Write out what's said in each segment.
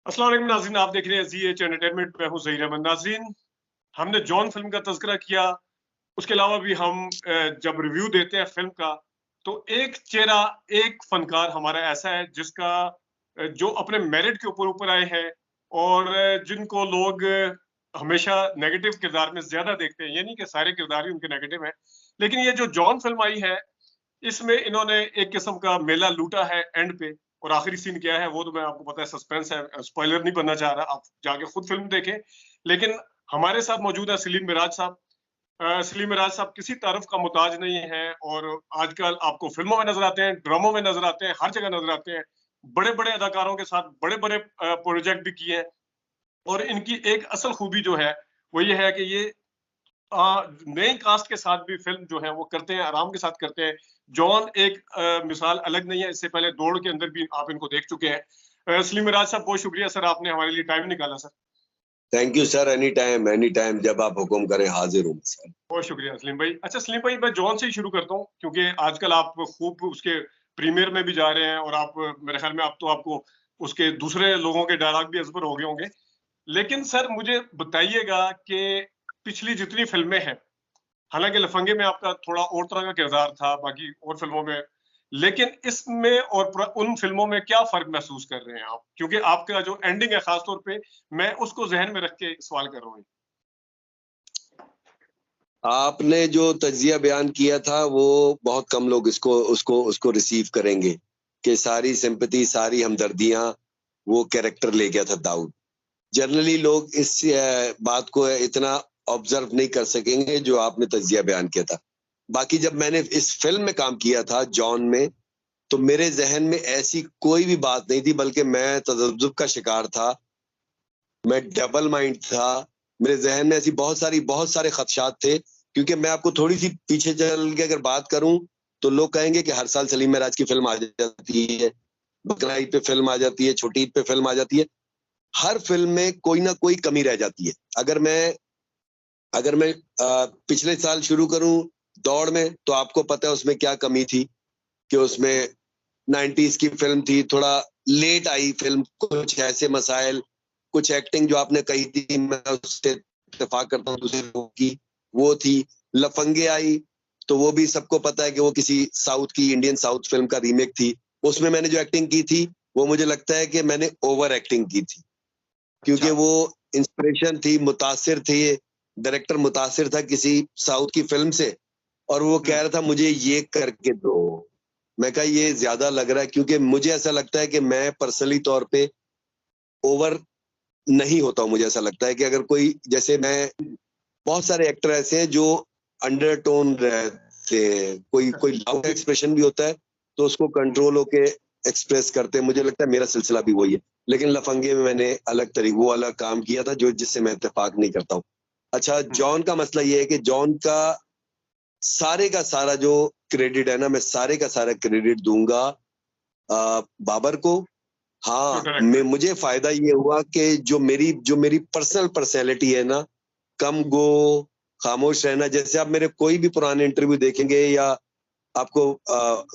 अस्सलाम वालेकुम नाज़रीन, आप देख रहे हैं ज़ी एंटरटेनमेंट। मैं हूं ज़हीर अहमद। नाज़रीन, हमने जॉन फिल्म का तज़किरा किया। उसके अलावा भी हम जब रिव्यू देते हैं फिल्म का, तो एक चेहरा, एक फनकार हमारा ऐसा है जिसका जो अपने मेरिट के ऊपर ऊपर आए हैं और जिनको लोग हमेशा नेगेटिव किरदार में ज्यादा देखते हैं। ये नहीं कि सारे किरदार ही उनके नेगेटिव हैं, लेकिन ये जो जॉन फिल्म आई है, इसमें इन्होंने एक किस्म का मेला लूटा है एंड पे। और आखिरी सीन क्या है वो तो मैं आपको पता है, सस्पेंस है, स्पॉइलर नहीं बनना चाह रहा, आप जाके खुद फिल्म देखें। लेकिन हमारे साथ मौजूद है सलीम मिराज साहब। सलीम मिराज साहब किसी तारीफ का मुताज नहीं है और आजकल आपको फिल्मों में नजर आते हैं, ड्रामों में नजर आते हैं, हर जगह नजर आते हैं। बड़े बड़े अदाकारों के साथ बड़े बड़े प्रोजेक्ट भी किए हैं। और इनकी एक असल खूबी जो है वो ये है कि ये नए कास्ट के साथ भी फिल्म जो है वो करते हैं, आराम के साथ करते हैं। जॉन एक मिसाल अलग नहीं है, इससे पहले दौड़ के अंदर भी आप इनको देख चुके हैं। सलीम मिराज साहब, बहुत शुक्रिया सर, आपने हमारे लिए टाइम निकाला sir. Thank you sir. Any time जब आप हुक्म करें हाजिर हूँ सर। बहुत शुक्रिया सलीम भाई। अच्छा सलीम भाई, मैं जॉन से ही शुरू करता हूँ क्योंकि आजकल आप खूब उसके प्रीमियर में भी जा रहे हैं और आप, मेरे ख्याल में आप तो आपको उसके दूसरे लोगों के डायलॉग भी अजबर हो गए होंगे। लेकिन सर मुझे बताइएगा कि पिछली जितनी फिल्में हैं, हालांकि लफंगे में आपका थोड़ा और तरह का किरदार था, बाकी और फिल्मों में, लेकिन इसमें और उन फिल्मों में क्या फर्क महसूस कर रहे हैं आप? क्योंकि आपका जो एंडिंग है खासतौर पे, मैं उसको जहन में रख के सवाल कर रहा हूँ। आपने जो तजिया बयान किया था वो बहुत कम लोग इसको उसको उसको रिसीव करेंगे कि सारी सिंपैथी, सारी हमदर्दियां वो कैरेक्टर ले गया था दाऊद। जनरली लोग इस बात को इतना ऑब्जर्व नहीं कर सकेंगे जो आपने तजिया बयान किया था। बाकी जब मैंने इस फिल्म में काम किया था जॉन में, तो मेरे जहन में ऐसी कोई भी बात नहीं थी, बल्कि मैं तजब्जुब का शिकार था, मैं डबल माइंड था। मेरे जहन में ऐसी बहुत सारे खदशात थे, क्योंकि मैं आपको थोड़ी सी पीछे चल के अगर बात करूं तो लोग कहेंगे कि हर साल सलीम मिराज की फिल्म आ जाती है, बकरा ईद पे फिल्म आ जाती है, छोटी ईद पे फिल्म आ जाती है। हर फिल्म में कोई ना कोई कमी रह जाती है। अगर मैं पिछले साल शुरू करूं दौड़ में, तो आपको पता है उसमें क्या कमी थी, कि उसमें 90s की फिल्म थी, थोड़ा लेट आई फिल्म, कुछ ऐसे मसाइल, कुछ एक्टिंग जो आपने कही थी मैं उससे इत्तेफाक करता हूँ दूसरे लोगों की, वो थी। लफंगे आई तो वो भी सबको पता है कि वो किसी साउथ की, इंडियन साउथ फिल्म का रीमेक थी। उसमें मैंने जो एक्टिंग की थी वो मुझे लगता है कि मैंने ओवर एक्टिंग की थी, क्योंकि अच्छा। वो इंस्पिरेशन थी, मुतासिर थी, डायरेक्टर मुतासिर था किसी साउथ की फिल्म से, और वो कह रहा था मुझे ये करके दो। मैं कहा ये ज्यादा लग रहा है, क्योंकि मुझे ऐसा लगता है कि मैं पर्सनली तौर पे ओवर नहीं होता हूं। मुझे ऐसा लगता है कि अगर कोई, जैसे मैं, बहुत सारे एक्टर ऐसे हैं जो अंडरटोन रहते हैं, कोई कोई लाउड एक्सप्रेशन भी होता है तो उसको कंट्रोल होके एक्सप्रेस करते हैं। मुझे लगता है मेरा सिलसिला भी वही है, लेकिन लफंगे में मैंने अलग तरीके, वो अलग काम किया था जो, जिससे मैं इत्तेफाक नहीं करता हूँ। अच्छा, जॉन का मसला ये है कि जॉन का सारा जो क्रेडिट है ना, मैं सारे का सारा क्रेडिट दूंगा बाबर को। जो हाँ, डायरेक्टर। मुझे फायदा ये हुआ कि जो मेरी पर्सनल पर्सनैलिटी है ना, कम गो, खामोश रहना, जैसे आप मेरे कोई भी पुराने इंटरव्यू देखेंगे या आपको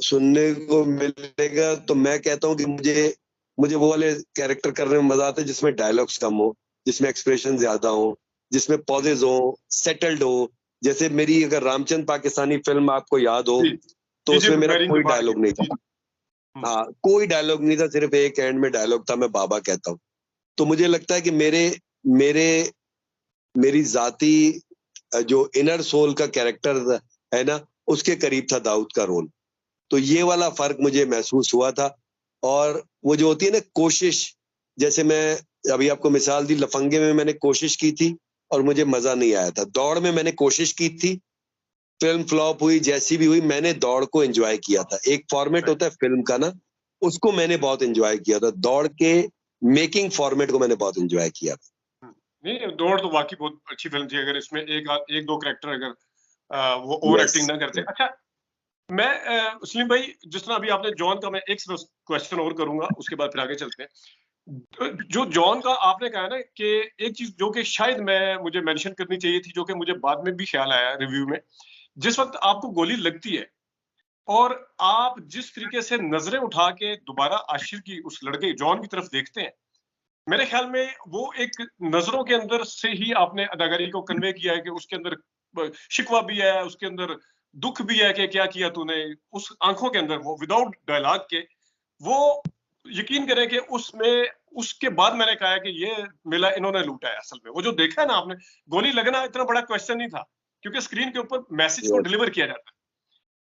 सुनने को मिलेगा, तो मैं कहता हूँ कि मुझे मुझे वो वाले कैरेक्टर करने में मजा आता है जिसमें डायलॉग्स कम हो, जिसमें एक्सप्रेशन ज्यादा हो, जिसमें पॉजेज हो, सेटल्ड हो। जैसे मेरी अगर रामचंद पाकिस्तानी फिल्म आपको याद हो, जी तो जी जी, उसमें मेरा मैरिंग कोई बाहर की। डायलॉग नहीं जी। था। हाँ, कोई डायलॉग नहीं था, सिर्फ एक एंड में डायलॉग था, मैं बाबा कहता हूँ। तो मुझे लगता है कि मेरे मेरी जाती जो इनर सोल का कैरेक्टर है ना, उसके करीब था दाऊद का रोल। तो ये वाला फर्क मुझे महसूस हुआ था। और वो जो होती है ना कोशिश, जैसे मैं अभी आपको मिसाल दी, लफंगे में मैंने कोशिश की थी और मुझे मजा नहीं आया था। दौड़ में मैंने कोशिश की थी, फिल्म फ्लॉप हुई, जैसी भी हुई, मैंने दौड़ को एंजॉय किया था। एक फॉर्मेट होता है फिल्म का ना, उसको मैंने बहुत एंजॉय किया था। दौड़ के मेकिंग फॉर्मेट को मैंने बहुत एंजॉय किया था। नहीं, दौड़ तो वाकई बहुत अच्छी फिल्म थी, अगर इसमें एक दो कैरेक्टर अगर वो ओवर यस। एक्टिंग ना करते। अच्छा, मैं सलीम भाई, जिस तरह अभी आपने जॉन का, मैं एक क्वेश्चन और करूंगा, उसके बाद फिर आगे चलते हैं। जो जॉन का आपने कहा ना कि एक चीज जो कि शायद मुझे मेंशन करनी चाहिए थी, जो कि मुझे बाद में भी ख्याल आया रिव्यू में, जिस वक्त आपको गोली लगती है और आप जिस तरीके से नजरें उठा के दोबारा आशिर की, उस लड़के जॉन की तरफ देखते हैं, मेरे ख्याल में वो एक नजरों के अंदर से ही आपने अदाकारी को कन्वे किया है कि उसके अंदर शिकवा भी है, उसके अंदर दुख भी है कि क्या किया तूने, उस आंखों के अंदर वो विदाउट डायलॉग के वो यकीन करें कि उसमें उसके बाद मैंने कहा है कि ये मेला इन्होंने लूटा है असल में। वो जो देखा है ना आपने, गोली लगना इतना बड़ा क्वेश्चन नहीं था क्योंकि स्क्रीन के ऊपर मैसेज को डिलीवर किया जाता है।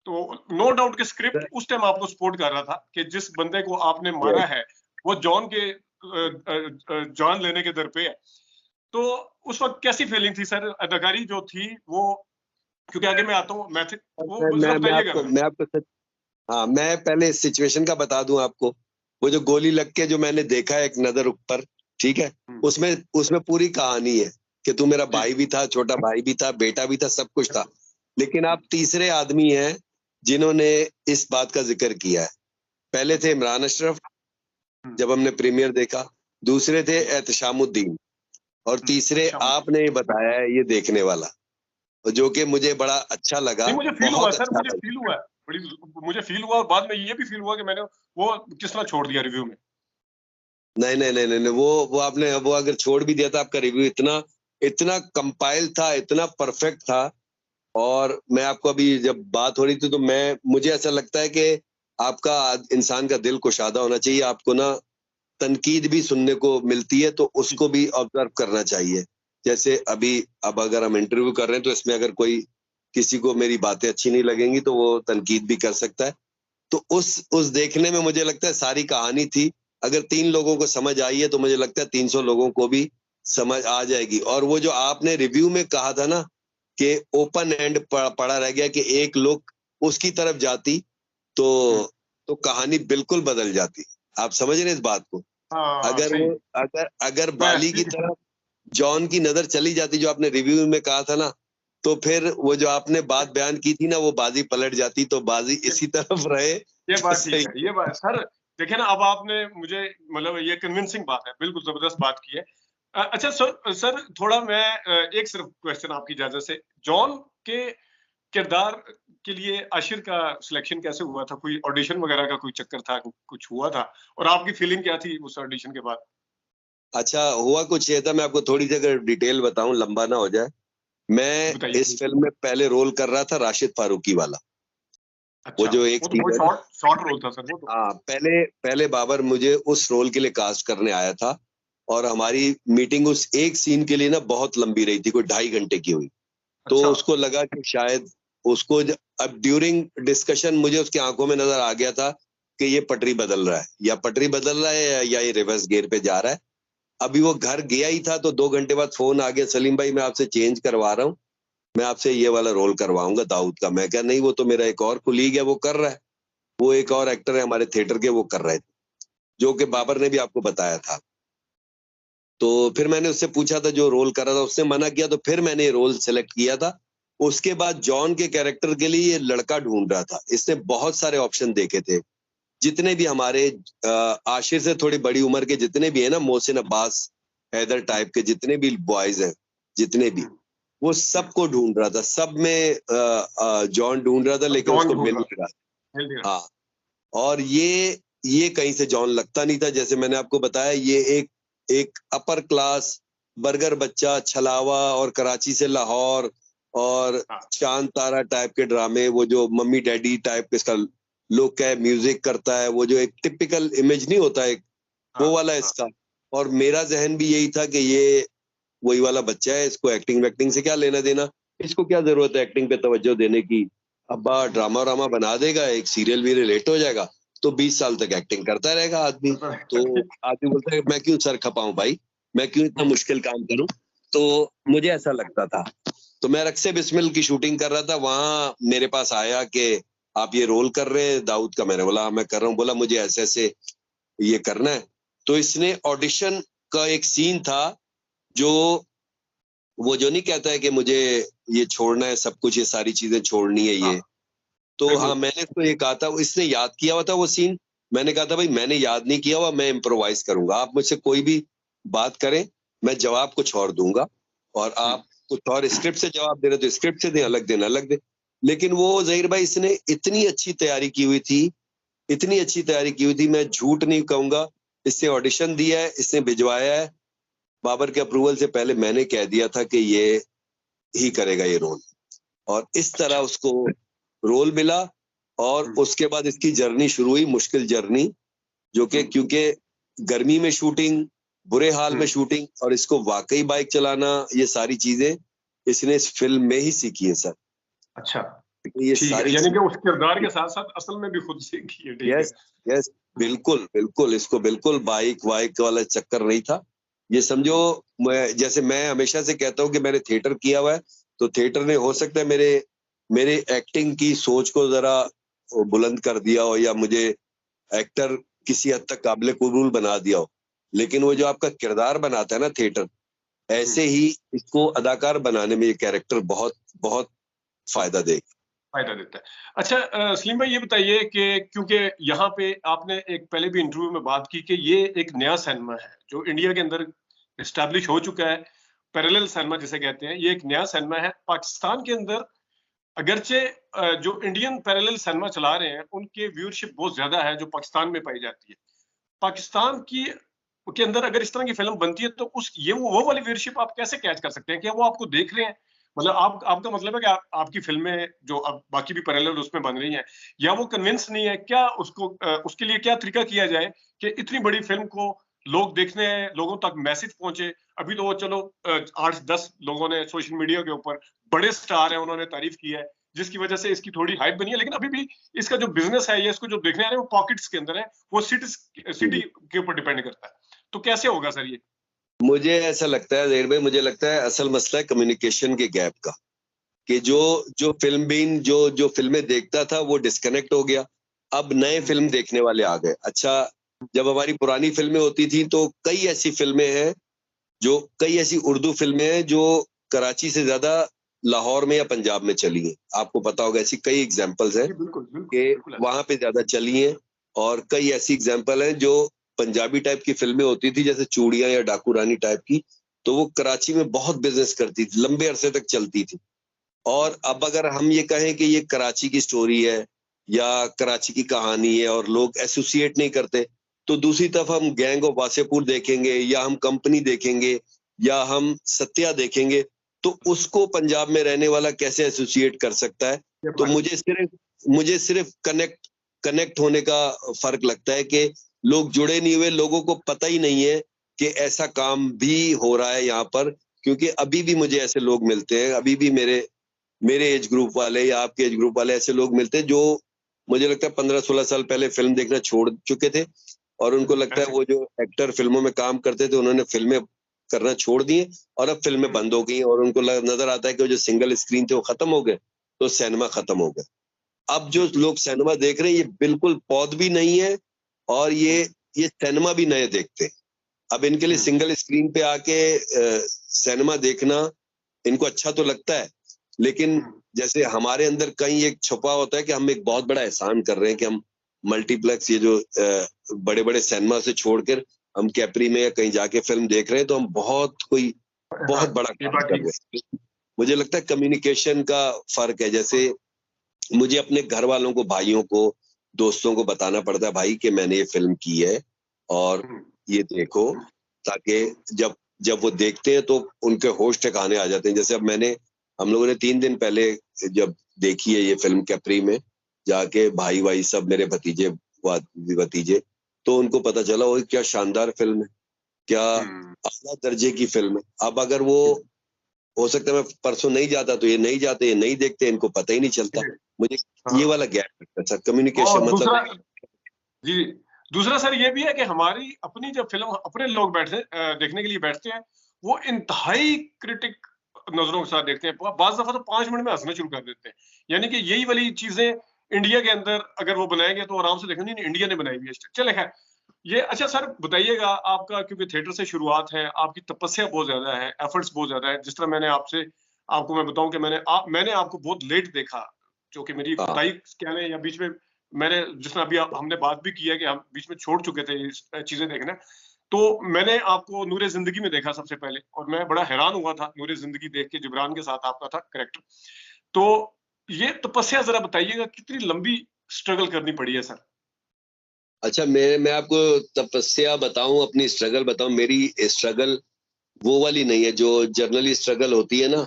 तो नो डाउट कि स्क्रिप्ट उस टाइम आपको सपोर्ट कर रहा था कि जिस बंदे को आपने मारा है वो जॉन के जान लेने के दर पे है। तो उस वक्त कैसी फीलिंग थी सर, अदाकारी जो थी वो, क्योंकि आगे मैं आता हूँ मैथिक, वो जरा बताइएगा। मैं आपको सच, हाँ मैं पहले सिचुएशन का बता दूं आपको। वो जो गोली लग के जो मैंने देखा एक नजर ऊपर, ठीक है, उसमें उसमें पूरी कहानी है कि तू मेरा भाई भी था, छोटा भाई भी था, बेटा भी था, सब कुछ था। लेकिन आप तीसरे आदमी हैं जिन्होंने इस बात का जिक्र किया है। पहले थे इमरान अशरफ जब हमने प्रीमियर देखा, दूसरे थे एहतशामुद्दीन, और तीसरे आपने ये बताया है ये देखने वाला, जो कि मुझे बड़ा अच्छा लगा। नहीं, मुझे फील हुआ बहुत सर, अच्छा मुझे लगा। फील हुआ बड़ी, मुझे फील हुआ और बाद में ये भी फील हुआ कि मैंने वो किस तरह छोड़ दिया रिव्यू में। नहीं नहीं नहीं नहीं, वो आपने, वो अगर छोड़ भी दिया था, आपका रिव्यू इतना इतना कंपाइल था, इतना परफेक्ट था। और मैं आपको अभी जब बात हो रही थी तो मैं, मुझे ऐसा लगता है कि आपका इंसान का दिल कुशादा होना चाहिए। आपको ना तनकीद भी सुनने को मिलती है तो उसको भी ऑब्जर्व करना चाहिए। जैसे अभी अब अगर हम इंटरव्यू कर रहे हैं तो इसमें अगर कोई किसी को मेरी बातें अच्छी नहीं लगेंगी तो वो तनकीद भी कर सकता है। तो उस देखने में मुझे लगता है सारी कहानी थी। अगर 3 लोगों को समझ आई है तो मुझे लगता है 300 लोगों को भी समझ आ जाएगी। और वो जो आपने रिव्यू में कहा था ना कि ओपन एंड पड़ा रह गया कि एक लोग उसकी तरफ जाती तो कहानी बिल्कुल बदल जाती। आप समझ रहे हैं इस बात को? हाँ अगर सही। वो अगर अगर मैं बाली की तरफ जॉन की नजर चली जाती, जो आपने रिव्यू में कहा था ना, तो फिर वो जो आपने बात बयान की थी ना, वो बाजी पलट जाती। तो बाजी इसी तरफ रहे ये तो बात ठीक सही। है, ये बात सर देखिए ना, अब आपने मुझे मतलब ये कन्विंसिंग बात है, बिल्कुल जबरदस्त बात की है। अच्छा सर थोड़ा मैं एक सिर्फ क्वेश्चन आपकी इजाजत से, जॉन के किरदार के लिए आशिर का सिलेक्शन कैसे हुआ था? कोई ऑडिशन वगैरह का कोई चक्कर था, कुछ हुआ था? और आपकी फीलिंग क्या थी उस ऑडिशन के बाद? अच्छा, हुआ कुछ ये था, मैं आपको थोड़ी सी अगर डिटेल बताऊं, लंबा ना हो जाए। मैं बताइए इस प्लीज। फिल्म में पहले रोल कर रहा था राशिद फारूकी वाला। वो अच्छा, जो एक वो तो सीन बहुत है ना, शॉर्ट शॉर्ट रोल था सर वो तो। हाँ, पहले पहले बाबर मुझे उस रोल के लिए कास्ट करने आया था। और हमारी मीटिंग उस एक सीन के लिए ना बहुत लंबी रही थी, कोई 2.5 घंटे की हुई। तो अच्छा। उसको लगा कि शायद उसको अब ड्यूरिंग डिस्कशन मुझे उसकी आंखों में नजर आ गया था कि ये पटरी बदल रहा है, या पटरी बदल रहा है या ये रिवर्स गियर पे जा रहा है। अभी वो घर गया ही था तो 2 घंटे बाद फोन आ गया, सलीम भाई मैं आपसे चेंज करवा रहा हूँ, मैं आपसे ये वाला रोल करवाऊंगा दाऊद का। मैं कहा नहीं, वो तो मेरा एक और कुलीग है, वो कर रहा है, वो एक और एक्टर है हमारे थिएटर के, वो कर रहे थे, जो कि बाबर ने भी आपको बताया था। तो फिर मैंने उससे पूछा था जो रोल कर रहा था, उसने मना किया, तो फिर मैंने रोल सेलेक्ट किया था। उसके बाद जॉन के कैरेक्टर के लिए ये लड़का ढूंढ रहा था, इसने बहुत सारे ऑप्शन देखे थे। जितने भी हमारे आशिर से थोड़ी बड़ी उम्र के जितने भी है ना, मोहसिन अब्बास, हैदर टाइप के जितने भी बॉयज हैं, जितने भी, वो सबको ढूंढ रहा था। सब में जॉन ढूंढ रहा था, अब लेकिन जॉन उसको ढूंढ मिल रहा, नहीं रहा। मिल नहीं रहा। हाँ, और ये कहीं से जॉन लगता नहीं था। जैसे मैंने आपको बताया, ये एक एक अपर क्लास बर्गर बच्चा, छलावा, और कराची से लाहौर, और हाँ चांद तारा टाइप के ड्रामे, वो जो मम्मी डैडी टाइप के इसका लुक है, म्यूजिक करता है, वो जो एक टिपिकल इमेज नहीं होता एक, हाँ वो वाला हाँ। इसका। और मेरा जहन भी यही था कि ये वही वाला बच्चा है, इसको एक्टिंग वैक्टिंग से क्या लेना देना, इसको क्या जरूरत है एक्टिंग पे तवज्जो देने की। अब्बा ड्रामा वामा बना देगा, एक सीरियल भी रिलेट हो जाएगा, तो 20 साल तक एक्टिंग करता रहेगा आदमी। तो आदमी बोलता है मैं क्यों सर खपाऊं भाई, मैं क्यों इतना मुश्किल काम करूं। तो मुझे ऐसा लगता था। तो मैं रक्से बिस्मिल की शूटिंग कर रहा था, वहां मेरे पास आया कि आप ये रोल कर रहे हैं दाऊद का। मैंने बोला हाँ, मैं कर रहा हूँ। बोला मुझे ऐसे ऐसे ये करना है। तो इसने ऑडिशन का एक सीन था, जो वो जो नहीं कहता है कि मुझे ये छोड़ना है सब कुछ, ये सारी चीजें छोड़नी है हाँ ये। तो हाँ, बिल्कुल। मैंने इसको ये कहा था, इसने याद किया हुआ था वो सीन। मैंने कहा था भाई मैंने याद नहीं किया हुआ, मैं इम्प्रोवाइज करूंगा, आप मुझसे कोई भी बात करें, मैं जवाब कुछ और दूंगा, और आप कुछ और स्क्रिप्ट से जवाब दे रहे तो स्क्रिप्ट से दें, अलग देना अलग दे। लेकिन वो जहीर भाई, इसने इतनी अच्छी तैयारी की हुई थी, इतनी अच्छी तैयारी की हुई थी, मैं झूठ नहीं कहूंगा इसने ऑडिशन दिया है, इसने भिजवाया है। बाबर के अप्रूवल से पहले मैंने कह दिया था कि ये ही करेगा ये रोल, और इस तरह उसको रोल मिला। और उसके बाद इसकी जर्नी शुरू हुई, मुश्किल जर्नी, जो कि क्योंकि गर्मी में शूटिंग, बुरे हाल में शूटिंग, और इसको वाकई बाइक चलाना, ये सारी चीजें इसने इस फिल्म में ही सीखी है सर। अच्छा, ये ठीक है, सारी यानी कि उस किरदार के साथ साथ असल में भी खुद सीखी है। ठीक है। यस यस, बिल्कुल बिल्कुल, इसको बिल्कुल बाइक वाइक वाला चक्कर नहीं था। ये समझो, जैसे मैं हमेशा से कहता हूँ कि मैंने थिएटर किया हुआ है, तो थिएटर ने हो सकता है मेरे मेरे एक्टिंग की सोच को जरा बुलंद कर दिया हो, या मुझे एक्टर किसी हद तक काबिल कबूल बना दिया हो। लेकिन वो जो आपका किरदार बनाता है ना थिएटर, ऐसे ही इसको अदाकार बनाने में ये कैरेक्टर बहुत बहुत फायदा देगा। फायदा देता है। अच्छा सलीम भाई, ये बताइए कि क्योंकि यहाँ पे आपने एक पहले भी इंटरव्यू में बात की कि ये एक नया सिनेमा है जो इंडिया के अंदर एस्टैब्लिश हो चुका है, पैरेलल सिनेमा जिसे कहते हैं, ये एक नया सिनेमा है। पाकिस्तान के अंदर अगरचे जो इंडियन पैरेलल सिनेमा चला रहे हैं उनके व्यूअरशिप बहुत ज्यादा है जो पाकिस्तान में पाई जाती है। पाकिस्तान की के अंदर अगर इस तरह की फिल्म बनती है तो उस ये वो वाली व्यूअरशिप आप कैसे कैच कर सकते हैं? क्या वो आपको देख रहे हैं? मतलब आपका मतलब है कि आपकी फिल्में जो अब बाकी भी पैरेलल उसमें बन रही हैं, या वो कन्विंस नहीं है? क्या उसको उसके लिए क्या तरीका किया जाए कि इतनी बड़ी फिल्म को लोग देखने आए, लोगों तक मैसेज पहुंचे? अभी तो वो चलो 8-10 लोगों ने सोशल मीडिया के ऊपर, बड़े स्टार हैं, उन्होंने तारीफ की है, जिसकी वजह से इसकी थोड़ी हाइप बनी है, लेकिन अभी भी इसका जो बिजनेस है, ये इसको जो देखने आ रहे हैं वो पॉकेट्स के अंदर है, वो सिटी के ऊपर डिपेंड करता है। तो कैसे होगा सर ये? मुझे ऐसा लगता है ज़हीर भाई, मुझे लगता है असल मसला है कम्युनिकेशन के गैप का, कि जो जो फिल्म बीन जो फिल्में देखता था वो डिस्कनेक्ट हो गया। अब नए फिल्म देखने वाले आ गए। अच्छा, जब हमारी पुरानी फिल्में होती थी तो कई ऐसी उर्दू फिल्में हैं जो कराची से ज्यादा लाहौर में या पंजाब में चली हैं। आपको पता होगा, ऐसी कई एग्जांपल्स हैं जी, बिल्कुल, बिल्कुल, कि बिल्कुल। वहां पे ज्यादा चली हैं। और कई ऐसी एग्जांपल हैं जो पंजाबी टाइप की फिल्में होती थी, जैसे चूड़ियां या डाकू रानी टाइप की, तो वो कराची में बहुत बिजनेस करती थी, लंबे अरसे तक चलती थी। और अब अगर हम ये कहें कि ये कराची की स्टोरी है या कराची की कहानी है और लोग एसोसिएट नहीं करते, तो दूसरी तरफ हम गैंग ऑफ वासेपुर देखेंगे, या हम कंपनी देखेंगे, या हम सत्या देखेंगे, तो उसको पंजाब में रहने वाला कैसे एसोसिएट कर सकता है? तो मुझे सिर्फ कनेक्ट कनेक्ट होने का फर्क लगता है कि लोग जुड़े नहीं हुए, लोगों को पता ही नहीं है कि ऐसा काम भी हो रहा है यहाँ पर। क्योंकि अभी भी मुझे ऐसे लोग मिलते हैं, अभी भी मेरे मेरे एज ग्रुप वाले या आपके एज ग्रुप वाले ऐसे लोग मिलते हैं जो मुझे लगता है 15-16 साल पहले फिल्म देखना छोड़ चुके थे, और उनको लगता है वो जो एक्टर फिल्मों में काम करते थे उन्होंने फिल्में करना छोड़ दिए, और अब फिल्में बंद हो गई, और उनको नजर आता है कि जो सिंगल स्क्रीन थे वो खत्म हो गए, तो सिनेमा खत्म हो गया। अब जो लोग सिनेमा देख रहे हैं ये बिल्कुल पौध भी नहीं है, और ये सिनेमा भी नए देखते हैं। अब इनके लिए सिंगल स्क्रीन पे आके सिनेमा देखना इनको अच्छा तो लगता है, लेकिन जैसे हमारे अंदर कहीं एक छुपा होता है कि हम एक बहुत बड़ा एहसान कर रहे हैं कि हम मल्टीप्लेक्स, ये जो बड़े बड़े सिनेमा से छोड़कर हम कैपरी में या कहीं जाके फिल्म देख रहे हैं, तो हम बहुत बड़ा ये काम बात कर ठीक रहे हैं। मुझे लगता है कम्युनिकेशन का फर्क है। जैसे मुझे अपने घर वालों को, भाइयों को, दोस्तों को बताना पड़ता है, भाई कि मैंने ये फिल्म की है और है। ये देखो, ताकि जब जब वो देखते हैं तो उनके होश ठिकाने आ जाते हैं। जैसे अब हम लोगों ने 3 दिन पहले जब देखी है ये फिल्म कैपरी में जाके, भाई भाई सब मेरे भतीजे, तो उनको पता चला वो क्या शानदार फिल्म है, क्या आला दर्जे की फिल्म है। अब अगर वो, हो सकता है मैं परसों नहीं जाता तो ये नहीं जाते, ये नहीं देखते, इनको पता ही नहीं चलता। मुझे ये वाला गैप लगता है सर, कम्युनिकेशन और दूसरा, मतलब। जी, दूसरा सर ये भी है कि हमारी अपनी जब फिल्म अपने लोग देखने के लिए बैठते हैं, वो इंतहाई क्रिटिक नजरों के साथ देखते हैं। बाज दफा तो 5 मिनट में हंसना शुरू कर देते हैं। यानी कि यही वाली चीजें इंडिया के अंदर अगर वो बनाएंगे तो आराम से देखेंगे, नहीं इंडिया ने बनाई हुई है। चले खैर, ये अच्छा सर बताइएगा, आपका क्योंकि थिएटर से शुरुआत है, आपकी तपस्या बहुत ज्यादा है, एफर्ट्स बहुत ज्यादा है। जिस तरह आपको मैं बताऊं कि मैंने आपको बहुत लेट देखा, जो कि मेरी हाँ, खुदाई कह लें या बीच में मैंने, जिसमें अभी हमने बात भी की है कि हम बीच में छोड़ चुके थे ये चीजें देखना। तो मैंने आपको नूरे जिंदगी में देखा सबसे पहले, और मैं बड़ा हैरान हुआ था नूरे जिंदगी देख के, जिब्रान के साथ आपका था करेक्टर। तो ये तपस्या जरा बताइएगा, कितनी लंबी स्ट्रगल करनी पड़ी है सर? अच्छा, मैं आपको तपस्या बताऊं, अपनी स्ट्रगल बताऊं। मेरी स्ट्रगल वो वाली नहीं है जो जर्नली स्ट्रगल होती है ना,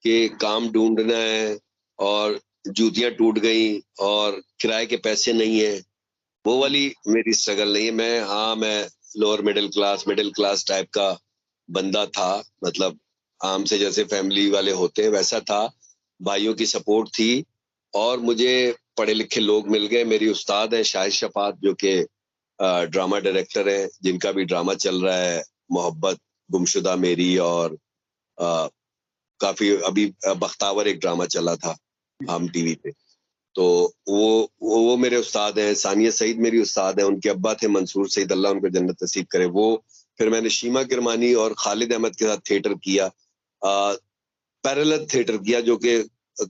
कि काम ढूंढना है और जूतियां टूट गई और किराए के पैसे नहीं है, वो वाली मेरी स्ट्रगल नहीं है। मैं लोअर मिडिल क्लास टाइप का बंदा था, मतलब आम से जैसे फैमिली वाले होते हैं वैसा था। भाइयों की सपोर्ट थी और मुझे पढ़े लिखे लोग मिल गए। मेरी उस्ताद है शाहिद शफात, जो कि ड्रामा डायरेक्टर है, जिनका भी ड्रामा चल रहा है, मोहब्बत, गुमशुदा मेरी, और अ, काफी अभी बख्तावर एक ड्रामा चला था हम टीवी पे। तो वो मेरे उस्ताद हैं। सानिया सईद मेरी उस्ताद हैं, उनके अब्बा थे मंसूर सईद, अल्लाह उनको जन्नत नसीब करे। वो फिर मैंने शीमा किरमानी और खालिद अहमद के साथ थिएटर किया, पैरेलल थिएटर किया, जो कि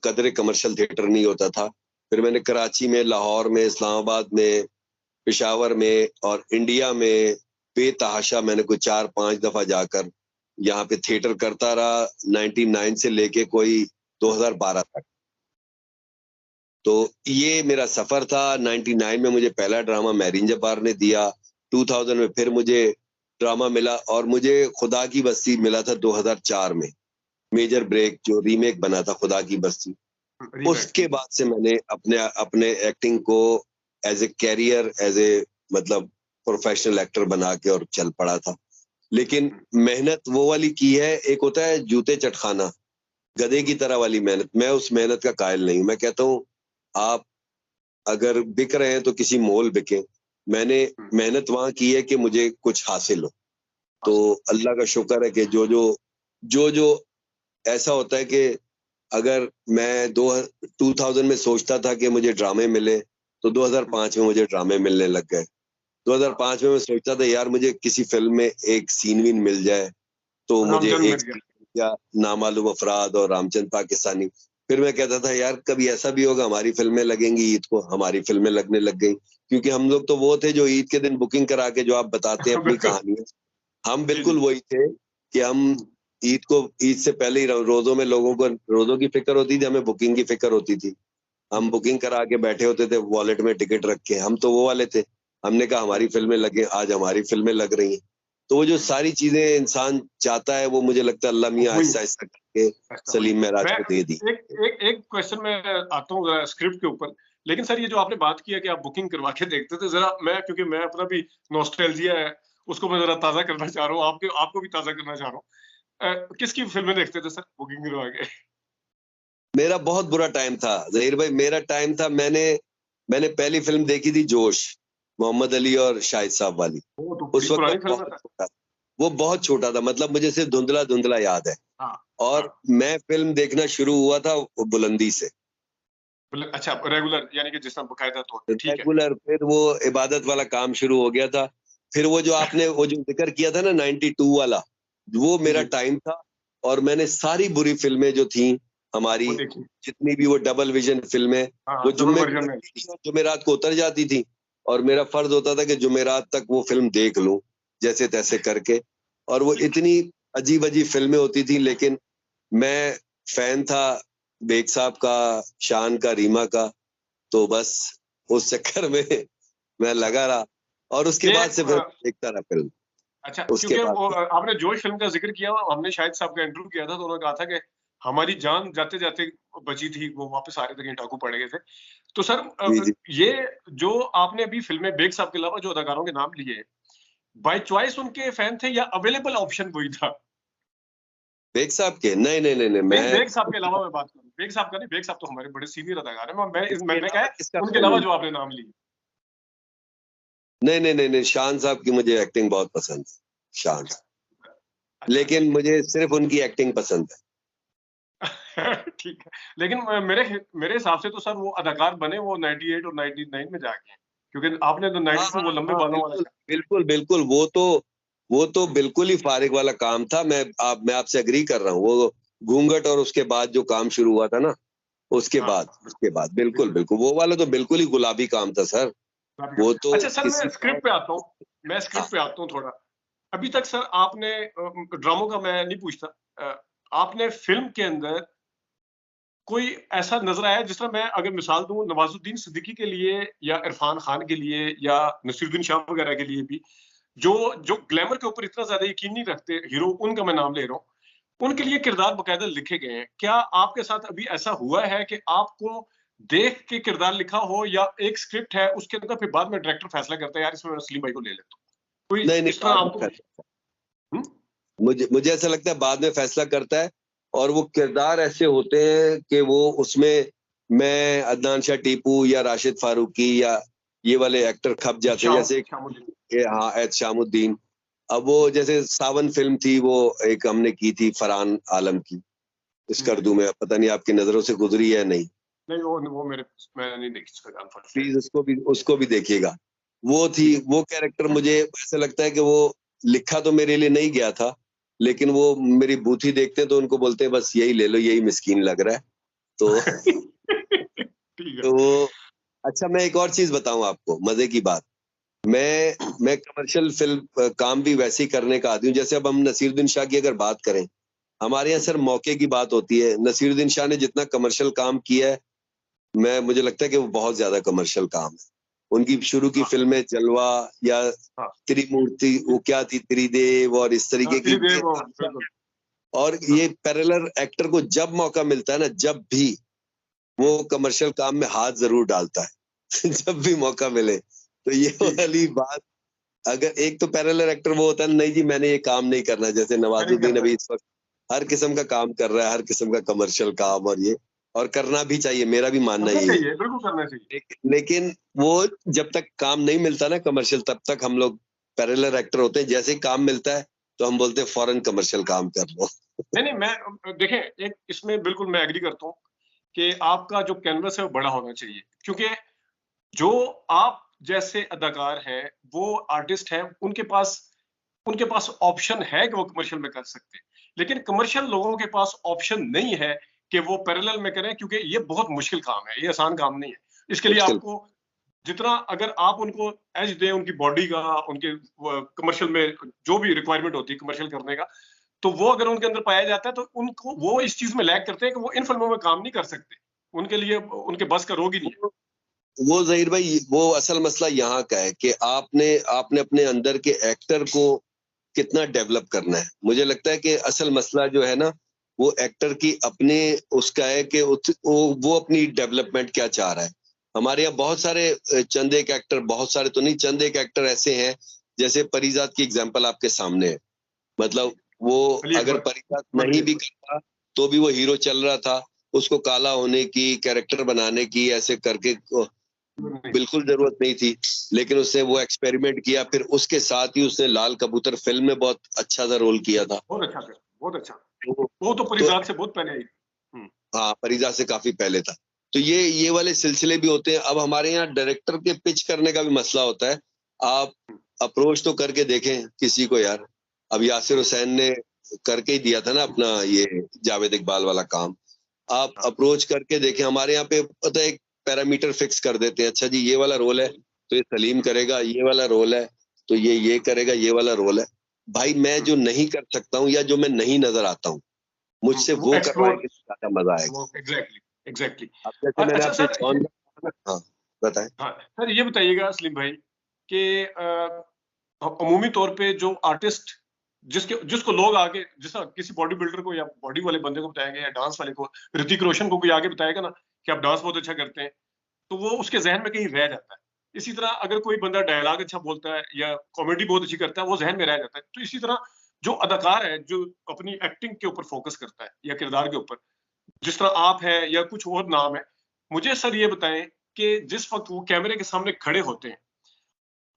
कदरे कमर्शियल थिएटर नहीं होता था। फिर मैंने कराची में, लाहौर में, इस्लामाबाद में, पेशावर में और इंडिया में बेतहाशा मैंने कोई 4-5 दफा जाकर यहाँ पे थिएटर करता रहा, 99 से लेके कोई 2012 तक। तो ये मेरा सफर था। 99 में मुझे पहला ड्रामा मैरीन जब्बार ने दिया, 2000 में फिर मुझे ड्रामा मिला, और मुझे खुदा की बस्ती मिला था 2004 में, मेजर ब्रेक जो रीमेक बना था खुदा की बस्ती। उसके बाद से मैंने अपने अपने एक्टिंग को as a career, as a मतलब प्रोफेशनल एक्टर बना के और चल पड़ा था। लेकिन मेहनत वो वाली की है, एक होता है जूते चटखाना, गधे की तरह वाली मेहनत। मैं उस मेहनत का कायल नहीं। मैं कहता हूँ आप अगर बिक रहे हैं तो किसी मोल बिके। मैंने मेहनत वहां की है कि मुझे कुछ हासिल हो। तो अल्लाह का शुक्र है कि जो ऐसा होता है कि अगर मैं 2000 में सोचता था कि मुझे ड्रामे मिले, तो 2005 में मुझे ड्रामे मिलने लग गए। 2005 में मैं सोचता था यार मुझे किसी फिल्म में एक सीन विन मिल जाए, तो मुझे रामचंद्र एक मिल गया। या नामालूम अफराद और रामचंद पाकिस्तानी। फिर मैं कहता था यार कभी ऐसा भी होगा हमारी फिल्में लगेंगी ईद को। हमारी फिल्में लगने लग गई, क्योंकि हम लोग तो वो थे जो ईद के दिन बुकिंग करा के जो आप बताते हैं अपनी बिल्कुल। कहानियां, हम जी बिल्कुल जी। वही थे कि हम ईद से पहले ही रोजों में लोगों को रोजों की फिक्र होती थी, हमें बुकिंग की फिक्र होती थी। हम बुकिंग करा के बैठे होते थे वॉलेट में टिकट रख के। हम तो वो वाले थे, हमने कहा हमारी फिल्में लगे, आज हमारी फिल्में लग रही हैं। तो वो जो सारी चीजें इंसान चाहता है वो मुझे लगता है अल्लाह मियाँ वही आहिस्ता आहिस्ता करके ऐसा वही। सलीम महराज मैं को दे दी। एक क्वेश्चन में आता हूँ जरा स्क्रिप्ट के ऊपर। लेकिन सर ये जो आपने बात किया कि आप बुकिंग करवा के देखते थे, जरा मैं, क्योंकि मैं अपना भी नॉस्टैल्जिया है उसको मैं जरा ताजा करना चाह रहा हूँ, आपके आपको भी ताजा करना चाह रहा हूँ। किसकी फिल्में देखते थे सर बुकिंग करवा के? मेरा बहुत बुरा टाइम था जहीर भाई, मेरा टाइम था। मैंने पहली फिल्म देखी थी जोश, मोहम्मद अली और शाहिद साहब वाली। वो तो बड़ी उस वक्त मैं पुरानी फिल्म है बहुत सर। छोटा था। वो बहुत छोटा था, मतलब मुझे सिर्फ धुंधला धुंधला याद है। हाँ हाँ। और मैं फिल्म देखना शुरू हुआ था वो बुलंदी से, अच्छा, रेगुलर यानी कि जिस तरह बकायदा तौर पे, ठीक है। रेगुलर। फिर वो इबादत वाला काम शुरू हो गया था। फिर वो जो आपने वो जो जिक्र किया था ना 92 वाला, वो जी मेरा जी। टाइम था। और मैंने सारी बुरी फिल्में जो थी हमारी, वो देखिए। जितनी भी वो डबल विजन फिल्में, हाँ, वो डबल जुम्मे को वर्जन में। लगती थी और जुमेरात को उतर जाती थी। और मेरा फर्ज होता था कि जुमेरात तक वो फिल्म देख लूं जैसे तैसे करके। और वो इतनी अजीब अजीब फिल्में होती थी, लेकिन मैं फैन था बेग साहब का, शान का, रीमा का। तो बस उस चक्कर में मैं अच्छा। लगा रहा, और उसके ये बाद से फिर देखता रहा फिल्म। अच्छा, उसके क्योंकि बाद वो से आपने जोश फिल्म का जिक्र किया, हमने शाहिद साहब का इंटरव्यू किया था तो उन्होंने कहा था कि हमारी जान जाते जाते बची थी, वो वापस आ रहे थे कहीं डाकू पड़ गए थे। तो सर जी जी। ये जो आपने अभी फिल्में बेग साहब के अलावा जो अदाकारों के नाम लिए, बाय चॉइस उनके फैन थे या अवेलेबल ऑप्शन वही था? बेग साहब के नहीं नहीं नहीं नहीं, नहीं, मैं बेग साहब के अलावा मैं बात करूं, बेग साहब का नहीं, बेग साहब तो हमारे बड़े सीनियर अदाकार हैं। इसके मैंने कहा अलावा है किसका उनके फैन अलावा हूँ। जो आपने नाम लिए। नहीं नहीं नहीं नहीं, शान साहब की मुझे एक्टिंग बहुत पसंद है, शान। अच्छा अच्छा, लेकिन ठीक मुझे सिर्फ उनकी एक्टिंग पसंद है। है। ठीक है, लेकिन मेरे मेरे हिसाब से तो सर वो अदाकार बने वो 98 और 99 में जाके हैं, क्योंकि आपने तो हाँ 92 हाँ वो लंबे हाँ, बालों वाला बिल्कुल किया। बिल्कुल बिल्कुल। वो तो बिल्कुल ही फारिग वाला काम था। मैं आपसे एग्री कर रहा हूँ। वो घूंघट और उसके बाद जो काम शुरू हुआ था ना, हाँ, उसके बाद बिल्कुल बिल्कुल। बिल्कुल वो वाला तो बिल्कुल ही गुलाबी काम था सर। काफ़ी वो कम। तो अच्छा सर, किसी और। मैं हाँ, स्क्रिप्ट पे आता हूँ थोड़ा। अभी तक सर आपने ड्रामों का मैं नहीं पूछता, आपने फ़िल्म के अंदर कोई ऐसा नजर आया जिस तरह मैं अगर मिसाल दूं नवाजुद्दीन सिद्दीकी के लिए या इरफान खान के लिए या नसीरुद्दीन शाह वगैरह के लिए भी, जो जो ग्लैमर के ऊपर इतना ज्यादा यकीन नहीं रखते हीरो, उनका मैं नाम ले रहा हूँ, उनके लिए किरदार बकायदा लिखे गए हैं। क्या आपके साथ अभी ऐसा हुआ है कि आपको देख के किरदार लिखा हो, या एक स्क्रिप्ट है उसके अंदर फिर बाद में डायरेक्टर फैसला करता है यार इसमें मैं सलीम भाई को ले लेता हूँ, कोई नहीं नहीं, इस तरह बाद में आपको? फैसला, हम्म? मुझे मुझे ऐसा लगता है बाद में फैसला करता है। और वो किरदार ऐसे होते हैं कि वो उसमें मैं अदनान शाह टीपू या राशिद फारूकी या ये वाले एक्टर खप जाते हैं, जैसे शामुद्दीन। हाँ ऐद शामुद्दीन। अब वो जैसे सावन फिल्म थी, वो एक हमने की थी फरहान आलम की, इस कर दूं मैं, पता नहीं आपकी नजरों से गुजरी है नहीं। नहीं वो मेरे, मैंने नहीं देखी अनफॉर्चुनेटली। प्लीज उसको भी देखिएगा। वो थी, वो कैरेक्टर मुझे ऐसा लगता है कि वो लिखा तो मेरे लिए नहीं गया था, लेकिन वो मेरी बूथी देखते हैं तो उनको बोलते हैं बस यही ले लो, यही मिस्कीन लग रहा है। तो ठीक है। तो वो, अच्छा मैं एक और चीज बताऊं आपको, मजे की बात। मैं कमर्शियल फिल्म काम भी वैसे ही करने का आदी हूँ। जैसे अब हम नसीरुद्दीन शाह की अगर बात करें, हमारे यहाँ सर मौके की बात होती है। नसीरुद्दीन शाह ने जितना कमर्शियल काम किया है, मुझे लगता है कि वो बहुत ज्यादा कमर्शियल काम है। उनकी शुरू की हाँ, फिल्में जलवा या हाँ, त्रिमूर्ति, वो क्या थी, त्रिदेव और इस हाँ, तरीके की त्रिदेव बिल्कुल। और हाँ, ये पैरेलल एक्टर को जब मौका मिलता है ना, जब भी वो कमर्शियल काम में हाथ जरूर डालता है जब भी मौका मिले। तो ये ठीक है, वाली बात, अगर एक तो पैरेलल एक्टर वो होता है नहीं जी मैंने ये काम नहीं करना, जैसे नहीं नवाजुद्दीन करना अभी है। इस वक्त हर किस्म का काम कर रहा है, हर किस्म का कमर्शियल काम, और ये और करना भी चाहिए, मेरा भी मानना करना यही है। चाहिए, बिल्कुल करना चाहिए। लेकिन वो जब तक काम नहीं मिलता ना कमर्शियल, तब तक हम लोग पैरेलल एक्टर होते हैं। जैसे ही काम मिलता है तो हम बोलते हैं फौरन कमर्शियल काम कर लो। नहीं नहीं, मैं देखें, एक इसमें बिल्कुल मैं एग्री करता हूँ कि आपका जो कैनवस है वो बड़ा होना चाहिए, क्योंकि जो आप जैसे अदाकार हैं, वो आर्टिस्ट हैं, उनके पास ऑप्शन है कि वो कमर्शियल में कर सकते हैं, लेकिन कमर्शियल लोगों के पास ऑप्शन नहीं है कि वो पैरेलल में करें, क्योंकि ये बहुत मुश्किल काम है, ये आसान काम नहीं है। इसके लिए मुश्किल। आपको जितना अगर आप उनको एज दें उनकी बॉडी का, उनके कमर्शियल में जो भी रिक्वायरमेंट होती है कमर्शियल करने का, तो वो अगर उनके अंदर पाया जाता है तो उनको वो इस चीज में लैग करते हैं कि वो इन फिल्मों में काम नहीं कर सकते, उनके लिए उनके बस का रोग ही नहीं है। वो जहीर भाई, वो असल मसला यहाँ का है कि आपने आपने अपने अंदर के एक्टर को कितना डेवलप करना है। मुझे लगता है कि असल मसला जो है ना, वो एक्टर की अपने उसका है कि वो अपनी डेवलपमेंट क्या चाह रहा है। हमारे यहाँ बहुत सारे चंद एक एक्टर, बहुत सारे तो नहीं, चंद एक एक्टर ऐसे हैं, जैसे परिजात की एग्जांपल आपके सामने है। मतलब वो अली अगर अकबर, परिजात अली नहीं भी अकबर। करता तो भी वो हीरो चल रहा था। उसको काला होने की, कैरेक्टर बनाने की, ऐसे करके नहीं, बिल्कुल जरूरत नहीं थी। लेकिन उसने वो एक्सपेरिमेंट किया, फिर उसके साथ ही उसने लाल कबूतर फिल्म में बहुत अच्छा सा रोल किया था। बहुत अच्छा कर, बहुत अच्छा। तो, वो तो तो परिजात से बहुत पहले आई। हाँ, परिजा से काफी पहले था। तो ये वाले सिलसिले भी होते हैं। अब हमारे यहाँ डायरेक्टर के पिच करने का भी मसला होता है। आप अप्रोच तो करके देखें किसी को यार। अब यासिर हुसैन ने करके ही दिया था ना अपना ये जावेद इकबाल वाला काम। आप हाँ, अप्रोच करके देखें। हमारे यहाँ पे पता है, एक पैरामीटर फिक्स कर देते हैं, अच्छा जी ये वाला रोल है तो ये सलीम करेगा, ये वाला रोल है तो ये करेगा, ये वाला रोल है। भाई मैं जो नहीं कर सकता हूँ या जो मैं नहीं नजर आता हूँ, मुझसे वो वो एक्सप्लोर, करवाएंगे तो ज्यादा मजा आएगा। वो एग्जैक्टली, एग्जैक्टली। अब जैसे मैंने अच्छा आपसे सर, जॉन, हाँ बताएं। हाँ सर, ये बताइएगा सलीम भाई कि अमूमी तौर पे जो आर्टिस्ट, जिसको लोग आगे, जिस किसी बॉडी बिल्डर को या बॉडी वाले बंदे को बताएंगे या डांस वाले को, ऋतिक रोशन को कोई आगे बताएगा ना कि आप डांस बहुत अच्छा करते हैं, तो वो उसके जहन में कहीं रह जाता है। इसी तरह अगर कोई बंदा डायलॉग अच्छा बोलता है या कॉमेडी बहुत अच्छी करता है, वो जहन में रह जाता है। तो इसी तरह जो अदाकार है, जो अपनी एक्टिंग के ऊपर फोकस करता है या किरदार के ऊपर, जिस तरह आप हैं या कुछ और नाम है, मुझे सर ये बताएं कि जिस वक्त वो कैमरे के सामने खड़े होते हैं,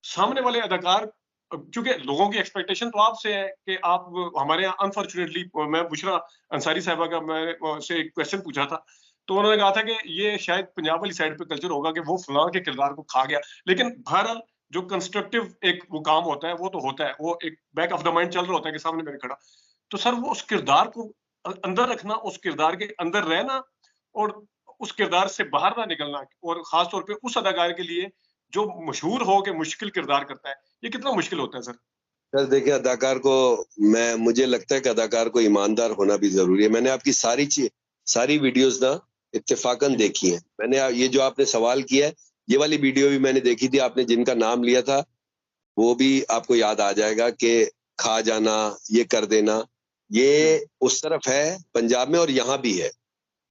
सामने वाले अदाकार, क्योंकि लोगों की एक्सपेक्टेशन तो आपसे है कि आप, हमारे यहाँ अनफॉर्चुनेटली, मैं बुशरा अंसारी साहबा का मैं से एक क्वेश्चन पूछा था, तो उन्होंने कहा था कि ये शायद पंजाब वाली साइड पे कल्चर होगा कि वो फलां के किरदार को खा गया, लेकिन बहरहाल जो कंस्ट्रक्टिव एक वो काम होता है वो तो होता है, वो एक बैक ऑफ द माइंड चल रहा होता है कि सामने मेरे खड़ा। तो सर वो उस किरदार को अंदर रखना, उस किरदार के अंदर रहना, और उस किरदार से बाहर ना निकलना, और खास तौर पे उस अदाकार के लिए जो मशहूर हो के मुश्किल किरदार करता है, ये कितना मुश्किल होता है सर? सर देखिए, अदाकार को, मुझे लगता है कि अदाकार को ईमानदार होना भी जरूरी है। मैंने आपकी सारी वीडियोस ना इत्तेफाकन देखी है मैंने। ये जो आपने सवाल किया है, ये वाली वीडियो भी मैंने देखी थी। आपने जिनका नाम लिया था वो भी आपको याद आ जाएगा कि खा जाना, ये कर देना, ये उस तरफ है पंजाब में, और यहाँ भी है,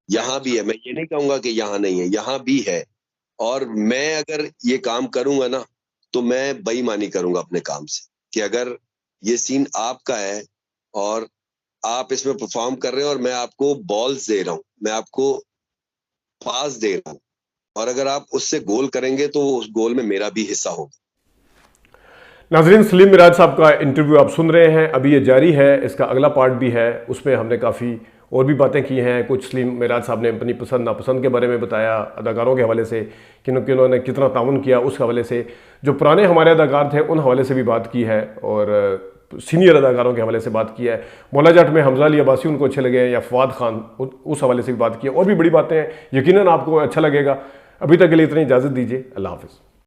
यहाँ भी है। मैं ये नहीं कहूंगा कि यहाँ नहीं है, यहाँ भी है। और मैं अगर ये काम करूंगा ना, तो मैं बेईमानी करूंगा अपने काम से, कि अगर ये सीन आपका है और आप इसमें परफॉर्म कर रहे हो और मैं आपको बॉल्स दे रहा हूँ, मैं आपको पास दे रहा हूँ, और अगर आप उससे गोल करेंगे तो उस गोल में मेरा भी हिस्सा होगा। नाजरीन, सलीम मिराज साहब का इंटरव्यू आप सुन रहे हैं, अभी ये जारी है, इसका अगला पार्ट भी है। उसमें हमने काफ़ी और भी बातें की हैं। कुछ सलीम मिराज साहब ने अपनी पसंद नापसंद के बारे में बताया, अदाकारों के हवाले से किन्होंने कितना ताउन किया उस हवाले से, जो पुराने हमारे अदाकार थे उन हवाले से भी बात की है, और सीनियर अदाकारों के हवाले से बात की है। मौला जट में हमजा अली अब्बासी उनको अच्छे लगे हैं, या फवाद खान, उस हवाले से भी बात की है। और भी बड़ी बातें हैं, यकीनन आपको अच्छा लगेगा। अभी तक के लिए इतनी इजाज़त दीजिए, अल्लाह हाफ़िज़।